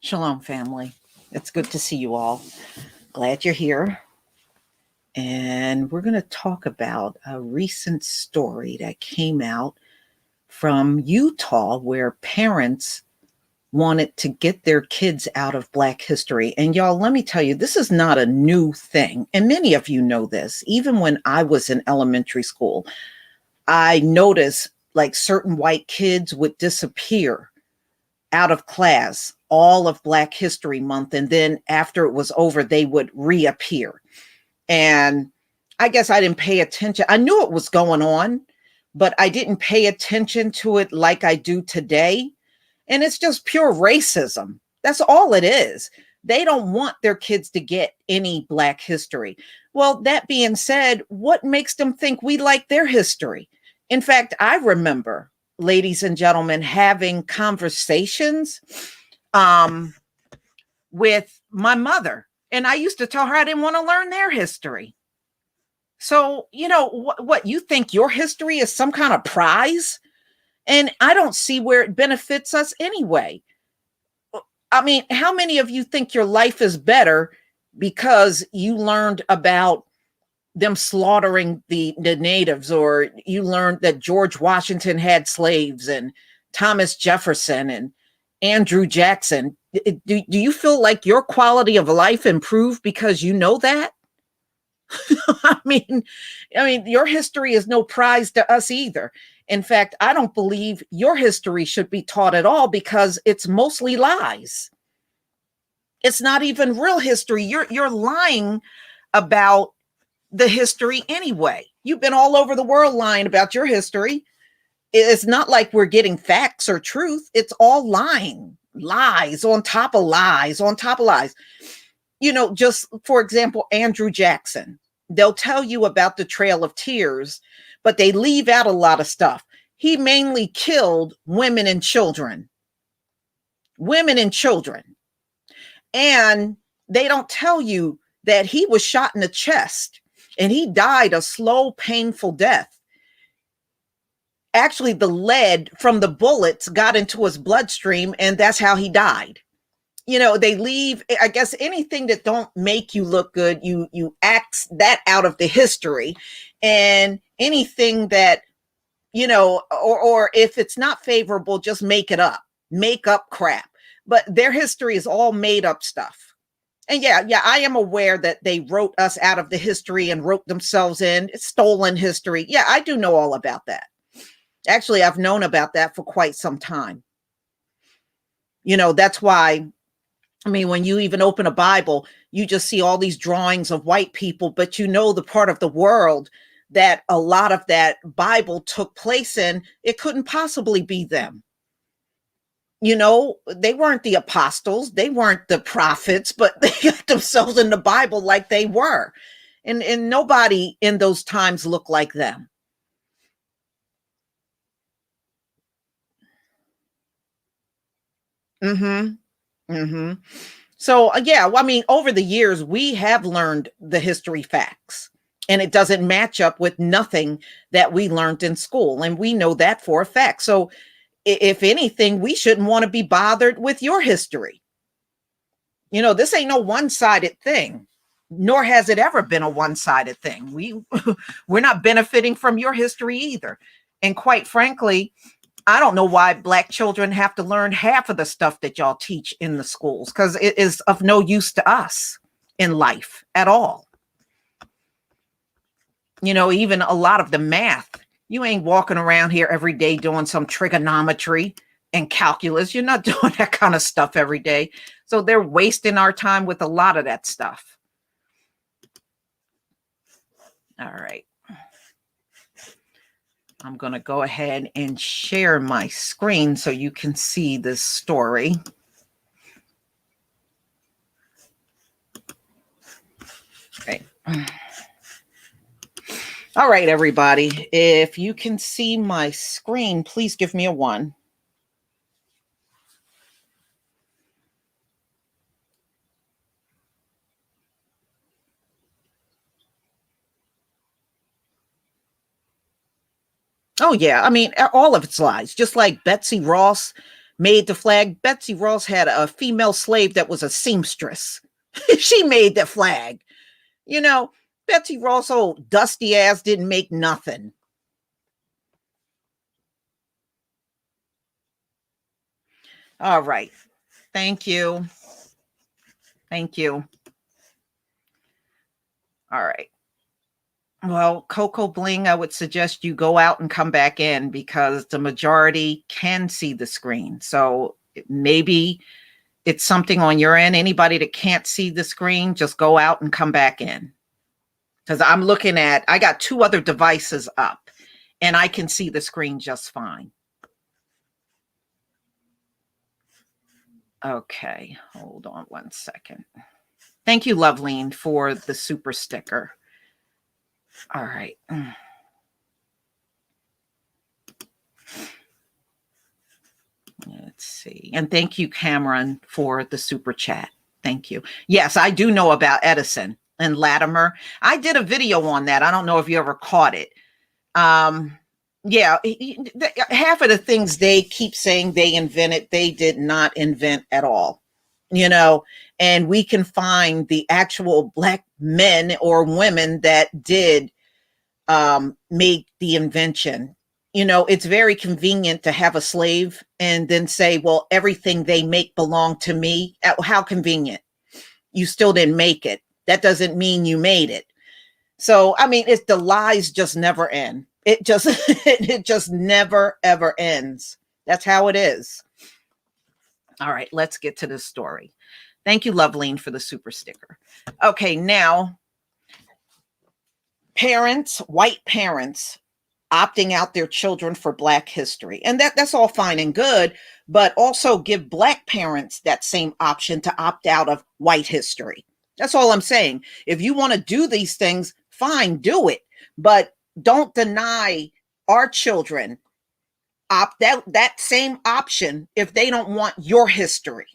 Shalom, family. It's good to see you all. Glad you're here. And we're going to talk about a recent story that came out from Utah where parents wanted to get their kids out of Black history. And y'all, let me tell you, this is not a new thing. And many of you know this. Even when I was in elementary school, I noticed like certain white kids would disappear out of class all of Black History Month. And then after it was over, they would reappear. And I guess I didn't pay attention. I knew it was going on, but I didn't pay attention to it like I do today. And it's just pure racism. That's all it is. They don't want their kids to get any Black history. Well, that being said, what makes them think we like their history? In fact, I remember, ladies and gentlemen, having conversations with my mother. And I used to tell her I didn't want to learn their history. So, what you think your history is some kind of prize? And I don't see where it benefits us anyway. I mean, how many of you think your life is better because you learned about them slaughtering the natives, or you learned that George Washington had slaves and Thomas Jefferson and Andrew Jackson? Do you feel like your quality of life improved because you know that? I mean, your history is no prize to us either. In fact, I don't believe your history should be taught at all because it's mostly lies. It's not even real history. You're lying about the history anyway. You've been all over the world lying about your history. It's not like we're getting facts or truth. It's all lying, lies on top of lies on top of lies. Just for example, Andrew Jackson, they'll tell you about the Trail of Tears, but they leave out a lot of stuff. He mainly killed women and children. Women and children. And they don't tell you that he was shot in the chest and he died a slow, painful death. Actually, the lead from the bullets got into his bloodstream, and that's how he died. They leave, I guess, anything that don't make you look good, you axe that out of the history. And anything that, or if it's not favorable, just make it up, make up crap. But their history is all made up stuff. And yeah, I am aware that they wrote us out of the history and wrote themselves in. It's stolen history. Yeah, I do know all about that. Actually, I've known about that for quite some time. That's why, when you even open a Bible, you just see all these drawings of white people, but the part of the world that a lot of that Bible took place in, it couldn't possibly be them. They weren't the apostles, they weren't the prophets, but they got themselves in the Bible like they were. And nobody in those times looked like them. So, over the years, we have learned the history facts, and it doesn't match up with nothing that we learned in school. And we know that for a fact. So if anything, we shouldn't want to be bothered with your history. This ain't no one-sided thing, nor has it ever been a one-sided thing. We're not benefiting from your history either. And quite frankly, I don't know why Black children have to learn half of the stuff that y'all teach in the schools, because it is of no use to us in life at all. Even a lot of the math, you ain't walking around here every day doing some trigonometry and calculus. You're not doing that kind of stuff every day. So they're wasting our time with a lot of that stuff. All right. I'm going to go ahead and share my screen so you can see this story. Okay. All right, everybody. If you can see my screen, please give me a 1. Oh, yeah. All of it's lies. Just like Betsy Ross made the flag. Betsy Ross had a female slave that was a seamstress. She made the flag. You know, Betsy Ross, old dusty ass, didn't make nothing. All right. Thank you. Thank you. All right. Well, Coco Bling, I would suggest you go out and come back in because the majority can see the screen. So maybe it's something on your end. Anybody that can't see the screen, just go out and come back in. Because I got two other devices up and I can see the screen just fine. Okay, hold on one second. Thank you, Loveline, for the super sticker. All right. Let's see. And thank you, Cameron, for the super chat. Thank you. Yes, I do know about Edison and Latimer. I did a video on that. I don't know if you ever caught it. Yeah, half of the things they keep saying they invented, they did not invent at all, and we can find the actual Black men or women that did make the invention. It's very convenient to have a slave and then say, well, everything they make belonged to me. How convenient. You still didn't make it. That doesn't mean you made it. So, I mean, the lies just never end. It just never, ever ends. That's how it is. All right, let's get to this story. Thank you, Loveline, for the super sticker. Okay, now, white parents opting out their children for Black history. And that's all fine and good, but also give Black parents that same option to opt out of white history. That's all I'm saying. If you want to do these things, fine, do it. But don't deny our children that same option if they don't want your history.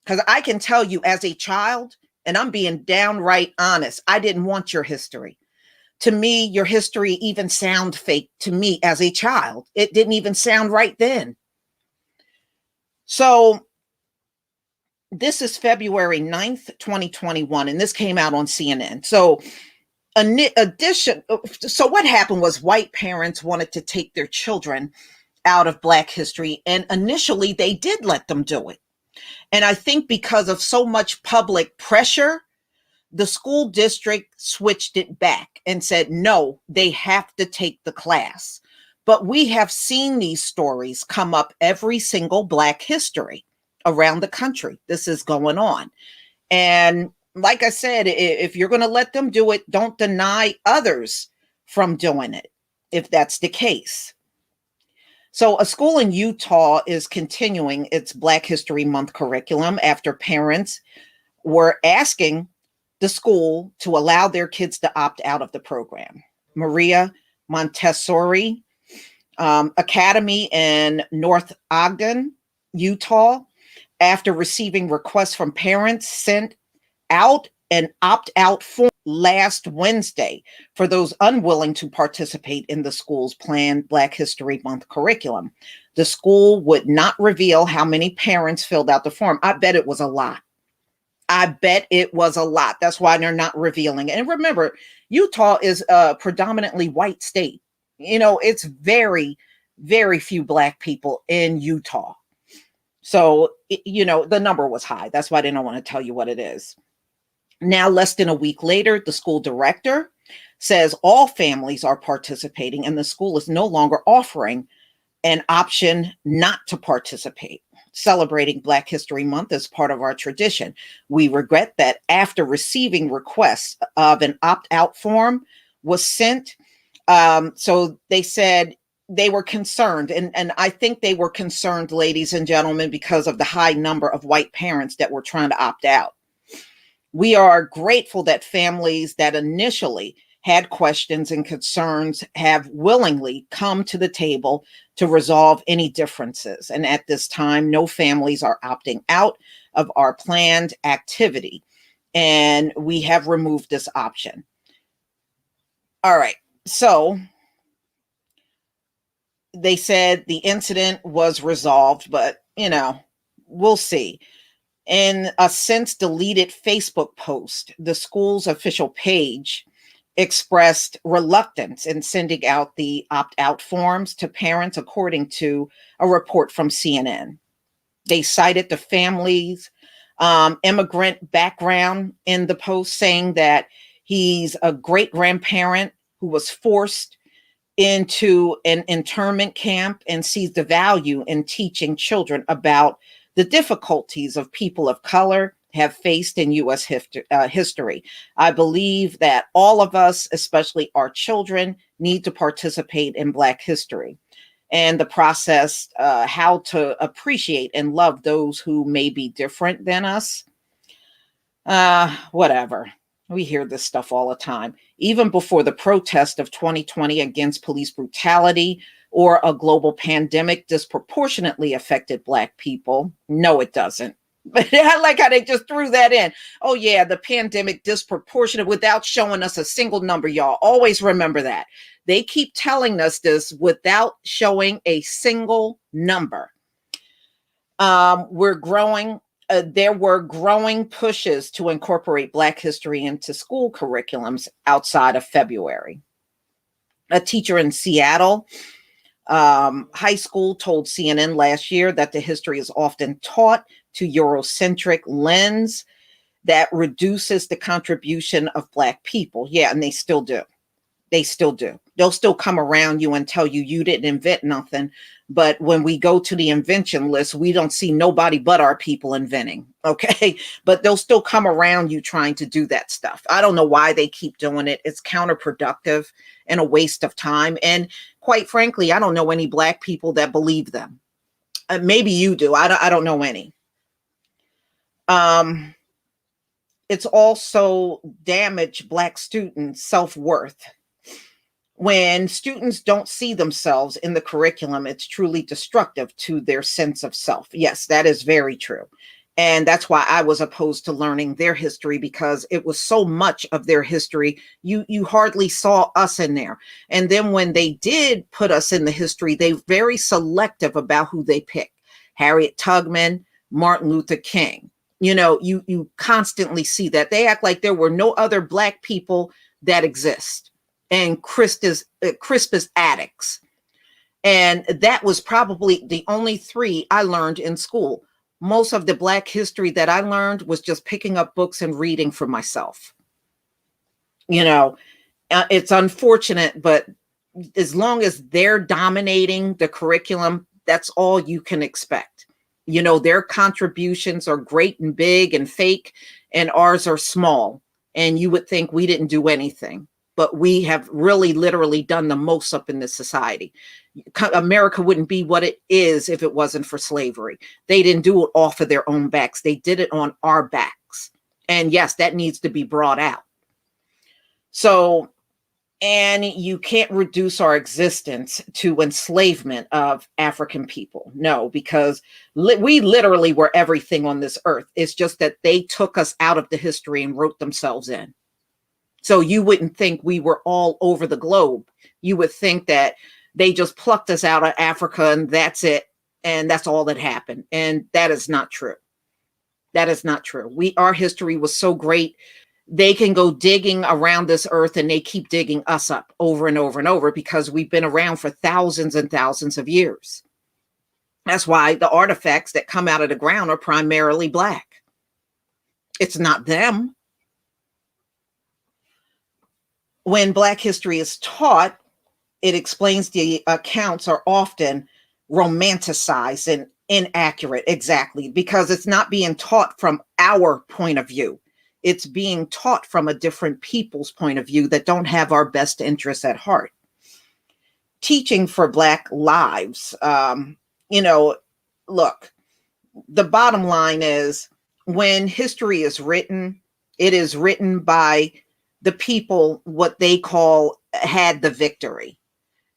Because I can tell you as a child, and I'm being downright honest, I didn't want your history. To me, your history even sound fake to me as a child. It didn't even sound right then. So this is February 9th, 2021, and this came out on CNN. So what happened was white parents wanted to take their children out of Black history, and initially they did let them do it. And I think because of so much public pressure, the school district switched it back and said, no, they have to take the class. But we have seen these stories come up every single Black history around the country. This is going on. And like I said, if you're going to let them do it, don't deny others from doing it, if that's the case. So a school in Utah is continuing its Black History Month curriculum after parents were asking the school to allow their kids to opt out of the program. Maria Montessori Academy in North Ogden, Utah, after receiving requests from parents, sent out an opt-out form last Wednesday for those unwilling to participate in the school's planned Black History Month curriculum. The school would not reveal how many parents filled out the form. I bet it was a lot. That's why they're not revealing it. And remember, Utah is a predominantly white state. It's very, very few Black people in Utah. So, the number was high. That's why they don't want to tell you what it is. Now, less than a week later, the school director says all families are participating and the school is no longer offering an option not to participate. Celebrating Black History Month as part of our tradition. We regret that after receiving requests of an opt-out form was sent, so they said they were concerned, and I think they were concerned, ladies and gentlemen, because of the high number of white parents that were trying to opt out. We are grateful that families that initially had questions and concerns have willingly come to the table to resolve any differences. And at this time, no families are opting out of our planned activity. And we have removed this option. All right. So they said the incident was resolved, but you know, we'll see. In a since deleted Facebook post, the school's official page expressed reluctance in sending out the opt out forms to parents, according to a report from CNN. They cited the family's immigrant background in the post, saying that he's a great grandparent who was forced into an internment camp and sees the value in teaching children about the difficulties of people of color have faced in U.S. history. I believe that all of us, especially our children, need to participate in Black history and the process, how to appreciate and love those who may be different than us. Whatever. We hear this stuff all the time. Even before the protest of 2020 against police brutality or a global pandemic disproportionately affected Black people. No, it doesn't. But I like how they just threw that in. Oh, yeah, the pandemic disproportionate without showing us a single number, y'all. Always remember that. They keep telling us this without showing a single number. We're growing. There were growing pushes to incorporate Black history into school curriculums outside of February. A teacher in Seattle high school told CNN last year that the history is often taught to Eurocentric lens that reduces the contribution of Black people. Yeah, and they still do. They still do. They'll still come around you and tell you you didn't invent nothing. But when we go to the invention list, we don't see nobody but our people inventing. Okay. But they'll still come around you trying to do that stuff. I don't know why they keep doing it. It's counterproductive and a waste of time. And quite frankly, I don't know any Black people that believe them. Maybe you do. I don't know any. It's also damaged Black students' self-worth. When students don't see themselves in the curriculum, it's truly destructive to their sense of self. Yes, that is very true. And that's why I was opposed to learning their history, because it was so much of their history. You hardly saw us in there. And then when they did put us in the history, they're very selective about who they pick. Harriet Tubman, Martin Luther King. You know, you constantly see that. They act like there were no other Black people that exist. And Crispus Attucks. And that was probably the only three I learned in school. Most of the Black history that I learned was just picking up books and reading for myself. You know, it's unfortunate, but as long as they're dominating the curriculum, that's all you can expect. You know, their contributions are great and big and fake, and ours are small. And you would think we didn't do anything. But we have really literally done the most up in this society. America wouldn't be what it is if it wasn't for slavery. They didn't do it off of their own backs. They did it on our backs. And yes, that needs to be brought out. So, and you can't reduce our existence to enslavement of African people. No, because we literally were everything on this earth. It's just that they took us out of the history and wrote themselves in. So you wouldn't think we were all over the globe. You would think that they just plucked us out of Africa and that's it. And that's all that happened. And that is not true. That is not true. Our history was so great. They can go digging around this earth and they keep digging us up over and over and over because we've been around for thousands and thousands of years. That's why the artifacts that come out of the ground are primarily Black. It's not them. When Black history is taught, it explains the accounts are often romanticized and inaccurate. Exactly, because it's not being taught from our point of view. It's being taught from a different people's point of view that don't have our best interests at heart. Teaching for Black lives. You know, look, the bottom line is when history is written, it is written by the people, what they call had the victory.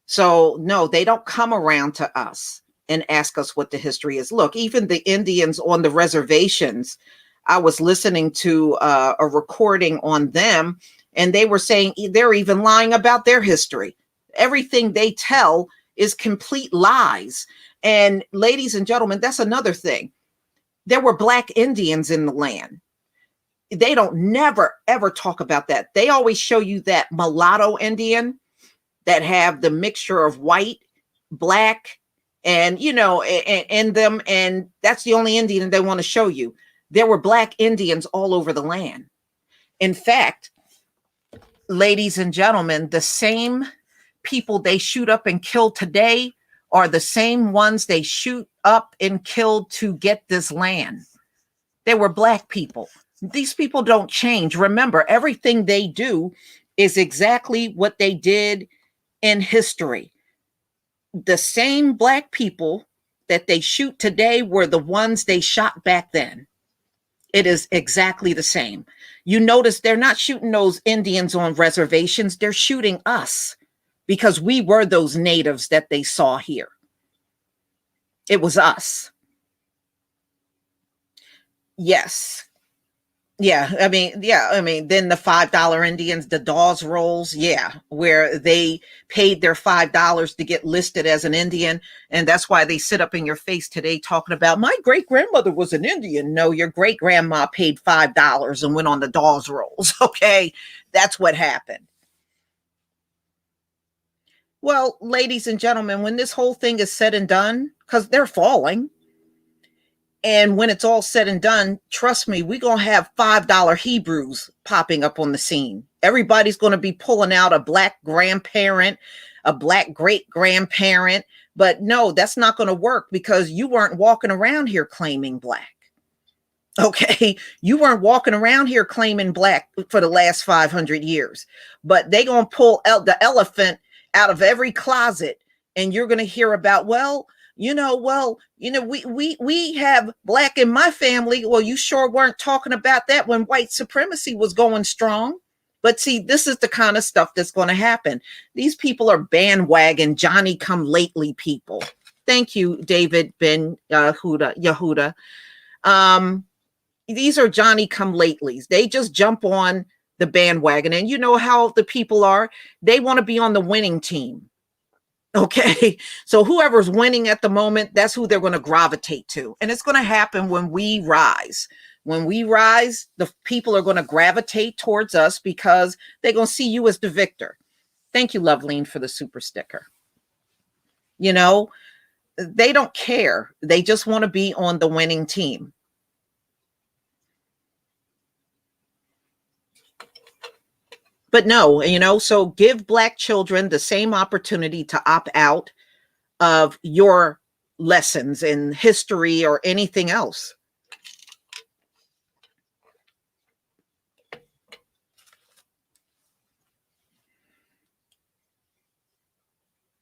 So no, they don't come around to us and ask us what the history is. Look, even the Indians on the reservations, I was listening to a recording on them, and they were saying they're even lying about their history. Everything they tell is complete lies. And ladies and gentlemen, that's another thing. There were Black Indians in the land. They don't never ever talk about that. They always show you that mulatto Indian that have the mixture of white, black, and in them, and that's the only Indian they want to show you. There were Black Indians all over the land. In fact, ladies and gentlemen, the same people they shoot up and kill today are the same ones they shoot up and killed to get this land. They were Black people. These people don't change. Remember, everything they do is exactly what they did in history. The same Black people that they shoot today were the ones they shot back then. It is exactly the same. You notice they're not shooting those Indians on reservations. They're shooting us because we were those natives that they saw here. It was us. Yes. Yeah, I mean, then the $5 Indians, the Dawes rolls, yeah, where they paid their $5 to get listed as an Indian. And that's why they sit up in your face today talking about my great grandmother was an Indian. No, your great grandma paid $5 and went on the Dawes rolls. Okay, that's what happened. Well, ladies and gentlemen, when this whole thing is said and done, because they're falling, and when it's all said and done, trust me, we're going to have $5 Hebrews popping up on the scene. Everybody's going to be pulling out a Black grandparent, a Black great grandparent. But no, that's not going to work because you weren't walking around here claiming Black. Okay, you weren't walking around here claiming Black for the last 500 years. But they're going to pull out the elephant out of every closet, and you're going to hear about, we have Black in my family. Well, you sure weren't talking about that when white supremacy was going strong. But see, this is the kind of stuff that's going to happen. These people are bandwagon, Johnny come lately people. Thank you, David Ben Yehuda. These are Johnny come latelys. They just jump on the bandwagon. And you know how the people are. They want to be on the winning team. Okay, so whoever's winning at the moment, that's who they're going to gravitate to. And it's going to happen when we rise. When we rise, the people are going to gravitate towards us because they're going to see you as the victor. Thank you, Loveline, for the super sticker. You know, they don't care. They just want to be on the winning team. But no, so give Black children the same opportunity to opt out of your lessons in history or anything else.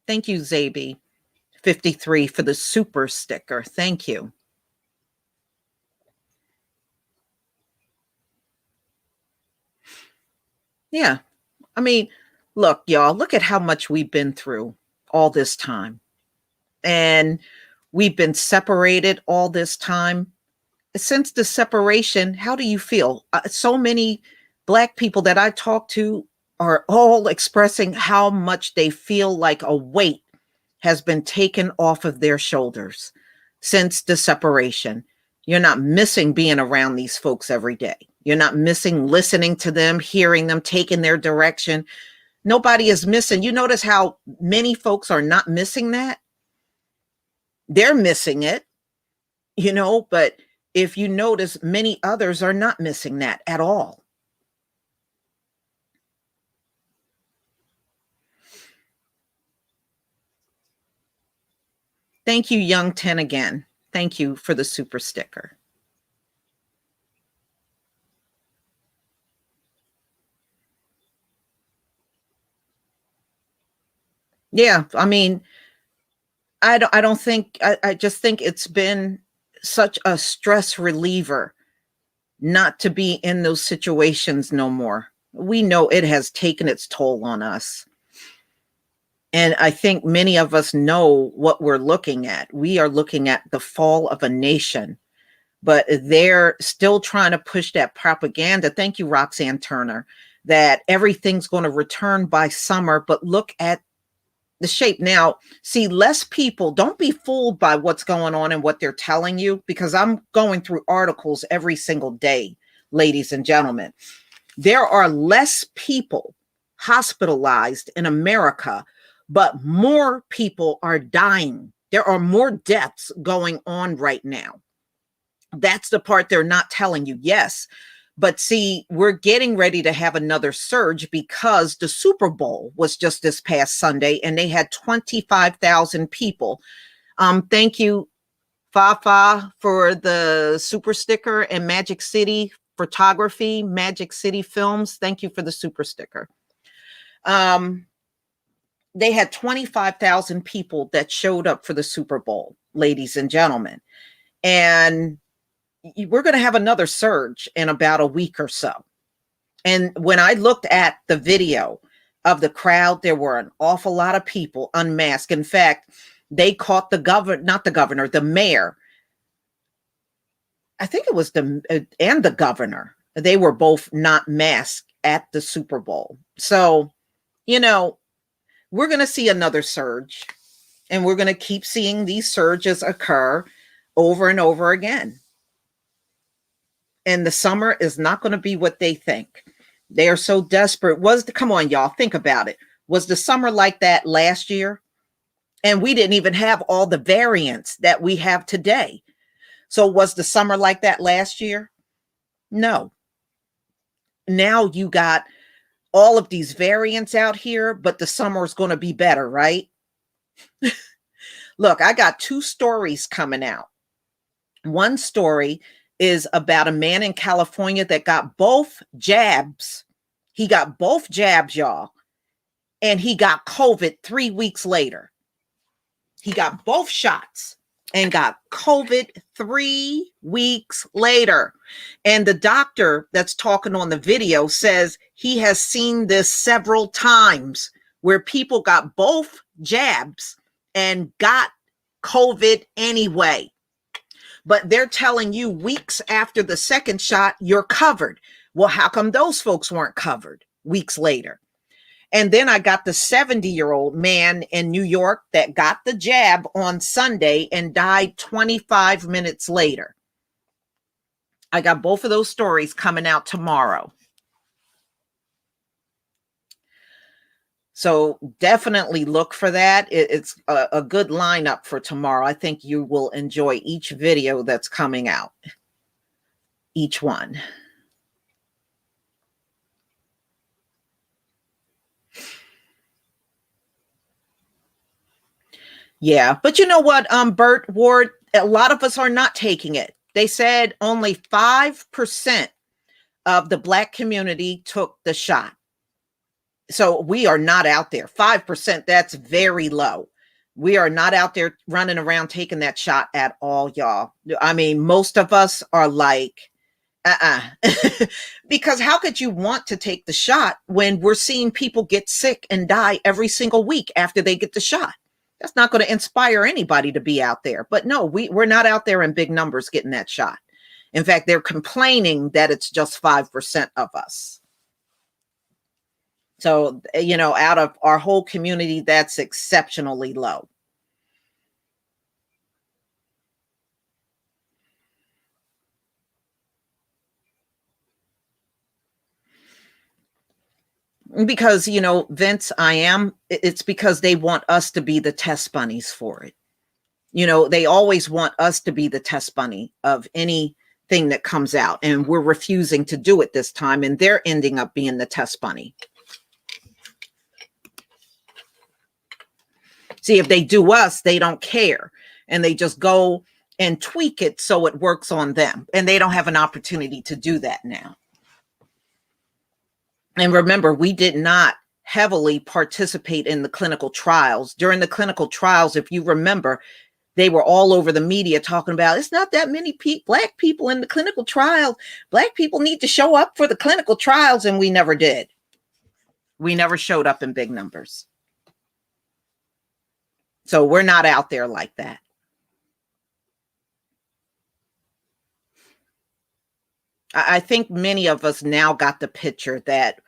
Thank you, Zabi53, for the super sticker. Thank you. Yeah. I mean, look, y'all, look at how much we've been through all this time. And we've been separated all this time. Since the separation, how do you feel? So many Black people that I talk to are all expressing how much they feel like a weight has been taken off of their shoulders since the separation. You're not missing being around these folks every day. You're not missing listening to them, hearing them, taking their direction. Nobody is missing. You notice how many folks are not missing that? They're missing it, but if you notice, many others are not missing that at all. Thank you, Young 10 again. Thank you for the super sticker. Yeah, I mean, I just think it's been such a stress reliever not to be in those situations no more. We know it has taken its toll on us. And I think many of us know what we're looking at. We are looking at the fall of a nation, but they're still trying to push that propaganda. Thank you, Roxanne Turner, that everything's going to return by summer. But look at the shape. Now, see, less people, don't be fooled by what's going on and what they're telling you, because I'm going through articles every single day, ladies and gentlemen. There are less people hospitalized in America, but more people are dying. There are more deaths going on right now. That's the part they're not telling you. Yes. But see, we're getting ready to have another surge because the Super Bowl was just this past Sunday and they had 25,000 people. Thank you, Fafa, for the super sticker, and Magic City Photography, Magic City Films. Thank you for the super sticker. They had 25,000 people that showed up for the Super Bowl, ladies and gentlemen. And we're going to have another surge in about a week or so. And when I looked at the video of the crowd, there were an awful lot of people unmasked. In fact, they caught the mayor. I think it was and the governor. They were both not masked at the Super Bowl. So, we're going to see another surge, and we're going to keep seeing these surges occur over and over again. And the summer is not going to be what they think. They are so desperate. Come on, y'all, think about it. Was the summer like that last year? And we didn't even have all the variants that we have today. So was the summer like that last year? No. Now you got all of these variants out here, but the summer is going to be better, right? Look, I got 2 stories coming out. One story is about a man in California that got both jabs. He got both jabs, y'all. And he got COVID 3 weeks later. He got both shots and got COVID 3 weeks later. And the doctor that's talking on the video says he has seen this several times where people got both jabs and got COVID anyway. But they're telling you weeks after the second shot, you're covered. Well, how come those folks weren't covered weeks later? And then I got the 70-year-old man in New York that got the jab on Sunday and died 25 minutes later. I got both of those stories coming out tomorrow. So definitely look for that. It's a good lineup for tomorrow. I think you will enjoy each video that's coming out. Each one. Yeah, but you know what, Bert Ward, a lot of us are not taking it. They said only 5% of the Black community took the shot. So we are not out there. 5%, that's very low. We are not out there running around taking that shot at all, y'all. I mean, most of us are like, because how could you want to take the shot when we're seeing people get sick and die every single week after they get the shot? That's not going to inspire anybody to be out there. But no, we're not out there in big numbers getting that shot. In fact, they're complaining that it's just 5% of us. So, out of our whole community, that's exceptionally low. Because, Vince, it's because they want us to be the test bunnies for it. They always want us to be the test bunny of anything that comes out. And we're refusing to do it this time. And they're ending up being the test bunny. See, if they do us, they don't care. And they just go and tweak it so it works on them. And they don't have an opportunity to do that now. And remember, we did not heavily participate in the clinical trials. During the clinical trials, if you remember, they were all over the media talking about it's not that many Black people in the clinical trials. Black people need to show up for the clinical trials. And we never did. We never showed up in big numbers. So we're not out there like that. I think many of us now got the picture that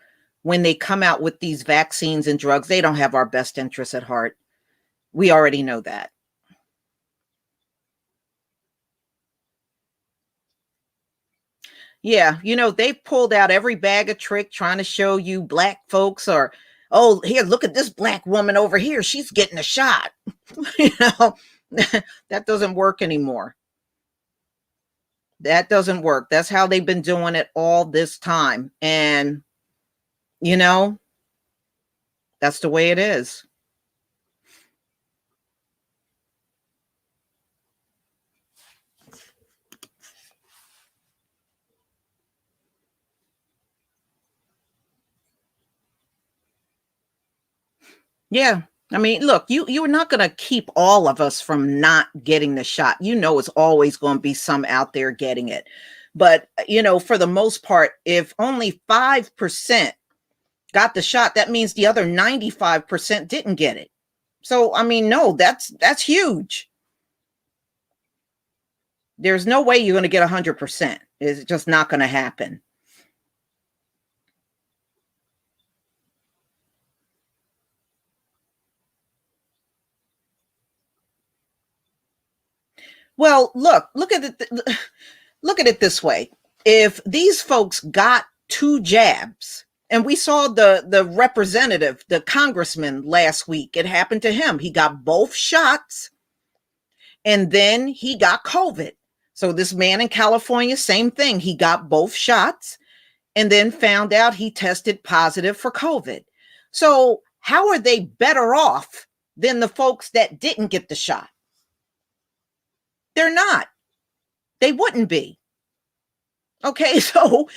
when they come out with these vaccines and drugs, they don't have our best interests at heart. We already know that. Yeah, they pulled out every bag of trick trying to show you black folks or, oh, here, look at this black woman over here. She's getting a shot. you know, that doesn't work anymore. That doesn't work. That's how they've been doing it all this time. And, you know, that's the way it is. Yeah. I mean, look, you're not going to keep all of us from not getting the shot. It's always going to be some out there getting it. But, for the most part, if only 5% got the shot, that means the other 95% didn't get it. So, I mean, no, that's huge. There's no way you're going to get 100%. It's just not going to happen. Well, look at it. Look at it this way. If these folks got 2 jabs, and we saw the representative, the congressman last week, it happened to him. He got both shots and then he got COVID. So this man in California, same thing. He got both shots and then found out he tested positive for COVID. So how are they better off than the folks that didn't get the shot? They're not. They wouldn't be. Okay, so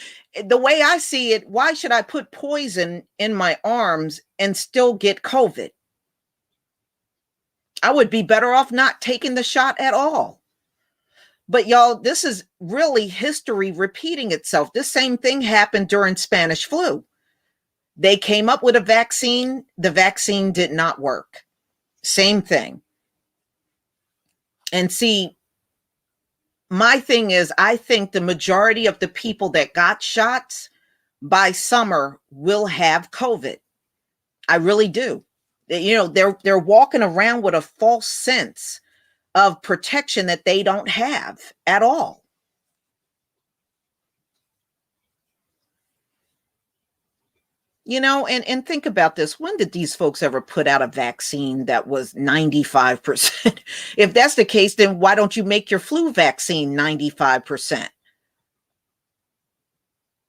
the way I see it, why should I put poison in my arms and still get COVID? I would be better off not taking the shot at all. But y'all, this is really history repeating itself. This same thing happened during Spanish flu. They came up with a vaccine. The vaccine did not work. Same thing. And see, my thing is, I think the majority of the people that got shots by summer will have COVID. I really do. They're walking around with a false sense of protection that they don't have at all. And think about this. When did these folks ever put out a vaccine that was 95%? If that's the case, then why don't you make your flu vaccine 95%?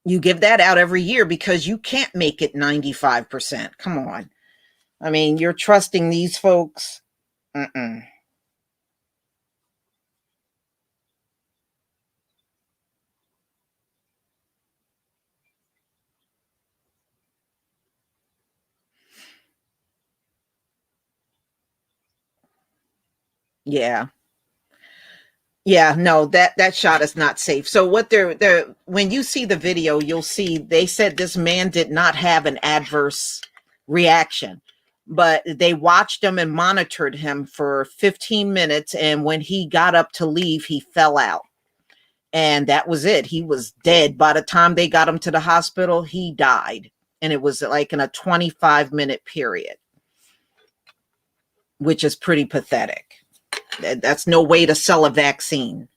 You give that out every year because you can't make it 95%. Come on. I mean, you're trusting these folks. Mm-mm. Yeah. Yeah, no, that shot is not safe. So what they're when you see the video, you'll see they said this man did not have an adverse reaction, but they watched him and monitored him for 15 minutes. And when he got up to leave, he fell out. And that was it. He was dead. By the time they got him to the hospital, he died. And it was like in a 25-minute period, which is pretty pathetic. That's no way to sell a vaccine.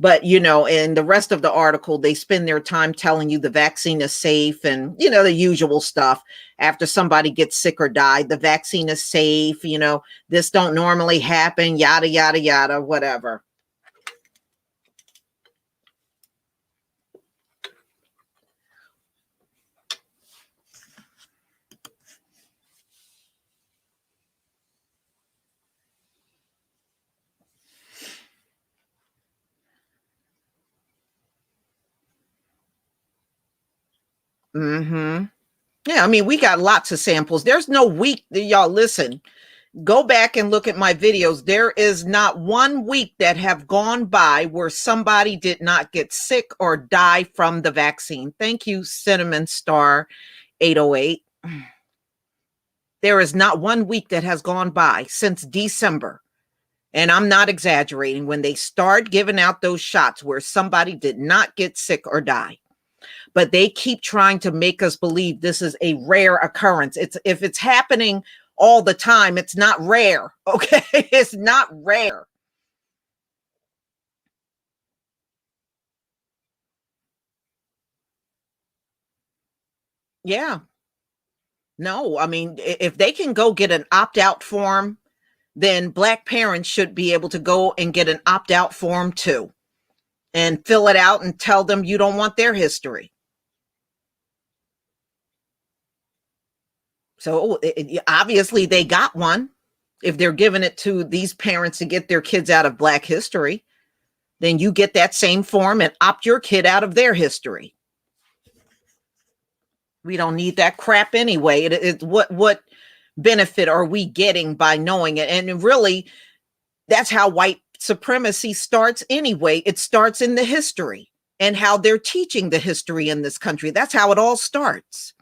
But, in the rest of the article, they spend their time telling you the vaccine is safe and, the usual stuff. After somebody gets sick or died, the vaccine is safe. This don't normally happen, yada, yada, yada, whatever. Mm-hmm. Yeah, I mean, we got lots of samples. There's no week, y'all listen, go back and look at my videos. There is not one week that have gone by where somebody did not get sick or die from the vaccine. Thank you, Cinnamon Star 808. There is not one week that has gone by since December. And I'm not exaggerating when they start giving out those shots where somebody did not get sick or die. But they keep trying to make us believe this is a rare occurrence. If it's happening all the time. It's not rare. Okay. It's not rare. Yeah. No, I mean, if they can go get an opt out form, then Black parents should be able to go and get an opt out form too and fill it out and tell them you don't want their history. So obviously they got one. If they're giving it to these parents to get their kids out of Black history, then you get that same form and opt your kid out of their history. We don't need that crap anyway. What benefit are we getting by knowing it? And really, that's how white supremacy starts anyway. It starts in the history and how they're teaching the history in this country. That's how it all starts.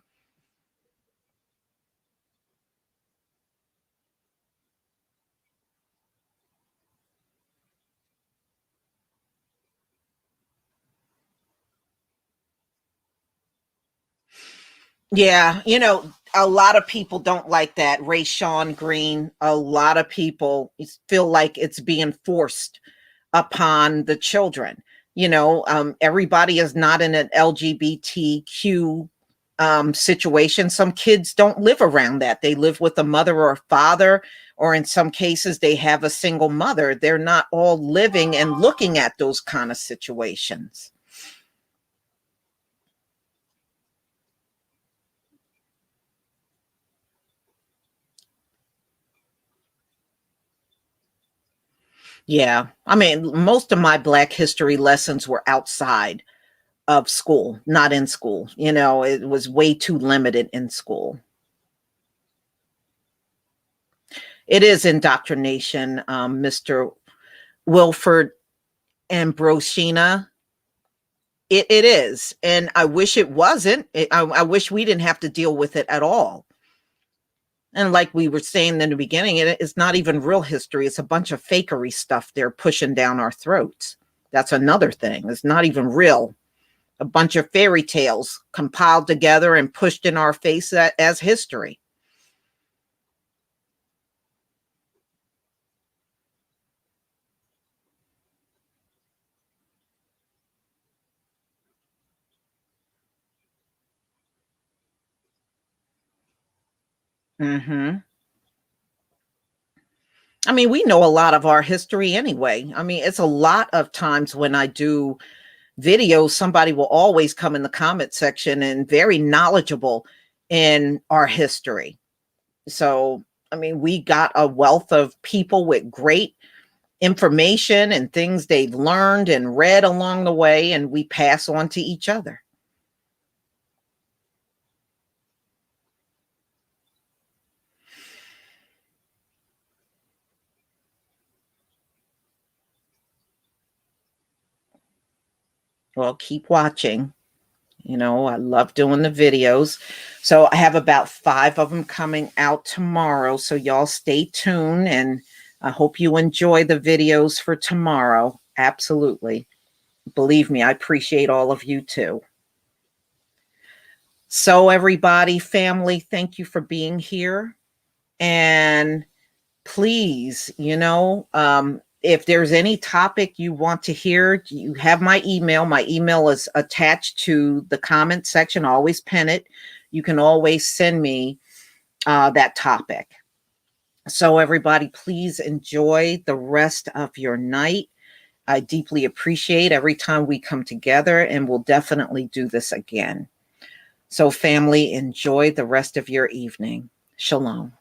Yeah, a lot of people don't like that. Ray Sean Green, a lot of people feel like it's being forced upon the children. Everybody is not in an LGBTQ situation. Some kids don't live around that. They live with a mother or a father, or in some cases, they have a single mother. They're not all living and looking at those kind of situations. Yeah. I mean, most of my Black history lessons were outside of school, not in school. It was way too limited in school. It is indoctrination, Mr. Wilford Ambrosina. It is. And I wish it wasn't. I wish we didn't have to deal with it at all. And like we were saying in the beginning, it's not even real history. It's a bunch of fakery stuff they're pushing down our throats. That's another thing. It's not even real. A bunch of fairy tales compiled together and pushed in our face as history. Hmm. I mean, we know a lot of our history anyway. I mean, it's a lot of times when I do videos, somebody will always come in the comment section and very knowledgeable in our history. So, I mean, we got a wealth of people with great information and things they've learned and read along the way, and we pass on to each other. Well, keep watching. I love doing the videos. So I have about 5 of them coming out tomorrow. So y'all stay tuned, and I hope you enjoy the videos for tomorrow. Absolutely. Believe me, I appreciate all of you too. So everybody, family, thank you for being here. And please, if there's any topic you want to hear, you have my email. My email is attached to the comment section. Always pin it. You can always send me that topic. So everybody, please enjoy the rest of your night. I deeply appreciate every time we come together, and we'll definitely do this again. So family, enjoy the rest of your evening. Shalom.